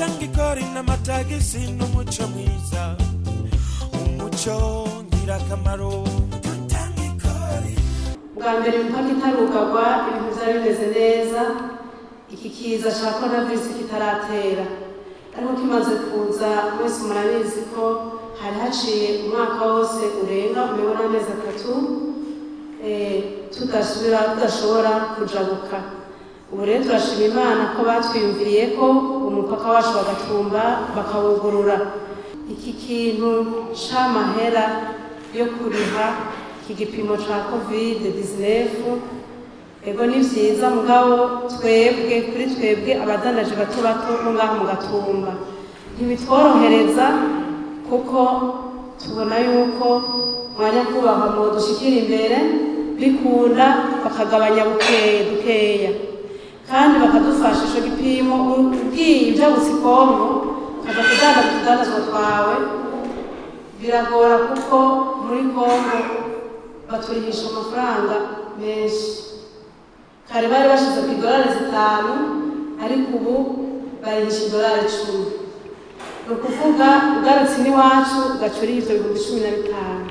gutanga ikori n'amatagisi n'umuco mwiza, umuco ngirakamaro. Gutanga ikori bwa mbere impaka itarugagwa ibintu byari bimeze neza, iki kiza cya coronavirus kitaratera, ariko kimaze kuza mwese murabizi ko hari haciye umwaka wose urenga umubona amezi 3 tudashobora kujabuka. Ubu rero turashima Imana ko batwiyumviriye ko umupaka wacu wa Gatumba bakawugurura. Iki kintu c'amahera yo kuriha iki gipimo ca COVID-19 ego ni vyiza, mugabo kuri twebwe abadandaje bato bato ngaha mu Gatumba ntibitworohereza, kuko tubona yuko mwanya kubaha mu dushikira imbere bikunda bakagabanya dukeya, kandi bakadufasha ico gipimo ugiye ivyabutse Kongo kaza kudandaza utudandazwa twawe biragora, kuko muri Kongo baturihisha amafaranga menshi. Kare bari bashize ku $5, ariko ubu barihisha $10. Ni ukuvuga ugarutse n'iwacu ugacura ivyo $15,000.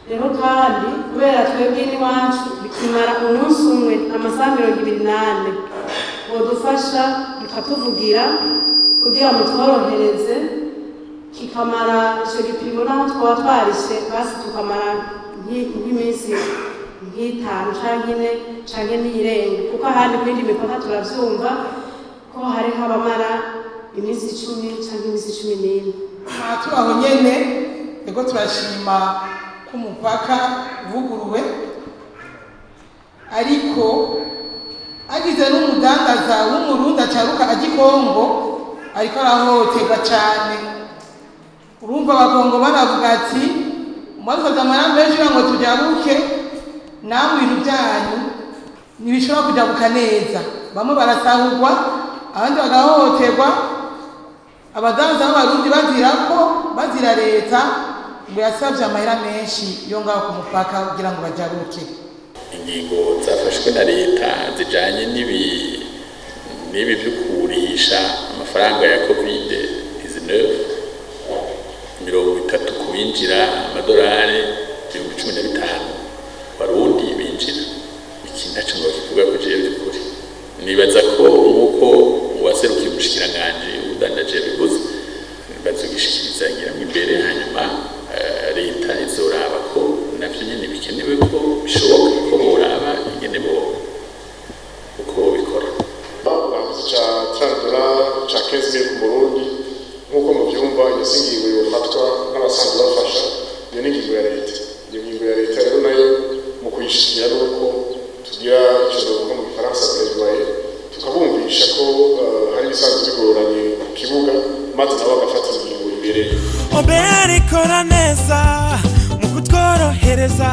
Rero kandi kubera twebwe n'iwacu bikimara umunsi umwe amasaha 28, bodufasha mukatuvugira kugira ngo tworohereze kikamara ico gipimo naho twaba twarishe, basi tukamara nk'iminsi 5 canke 4 canke n'irenga, kuko ahandi kwindi mipaka turavyumva ko hari habamara iminsi 10 canke iminsi 11. Turaho nyene ego turashima ko umupaka uvuguruwe, ariko agize n'umudandaza w'umurundi acaruka aji Kongo ariko arahoterwa cane. Urumva abakongo baravuga ati mwazaga menshi ngo tujabuke, namwe ibintu byanyu ntibishobora kujabuka neza. Bamwe barasahurwa, abandi bagahohoterwa, abadandaza b'abarundi bazira leta ngo yasabye amahera menshi yo ngaho ku mupaka kugira ngo bajabuke. Ingingo zafashwe na leta zijanye n'ibi byo kurisha amafaranga ya COVID-19 30 kubinjira amadolari 15,000 Barundi binjira. Iki naco ngo kivuga ko je byukuri nibaza ko nkuko waserukiye umushikiranganje udandaje bibuze bazogishikiriza ngira imbere, hanyuma leta izoraba ko navyo nyene bikenewe ko bishoboka ko boraba ingene uko bikora. Bavuze ca $30 ca 15,000 ku Burundi nkuko mu byumba yasingiwe yofatwa n'abasanzwe bafasha. Iyo ni ingingo ya leta. Iyo ngingo ya leta rero nayo mu kuyishikira nuko tugira ico mu Gifaransa plaidoyer, tukabumvisha ko hari ibisanzwe bigoranye ku kibuga, maze nabo bagafata ingingo imbere. Obera ikora neza mu kutworohereza.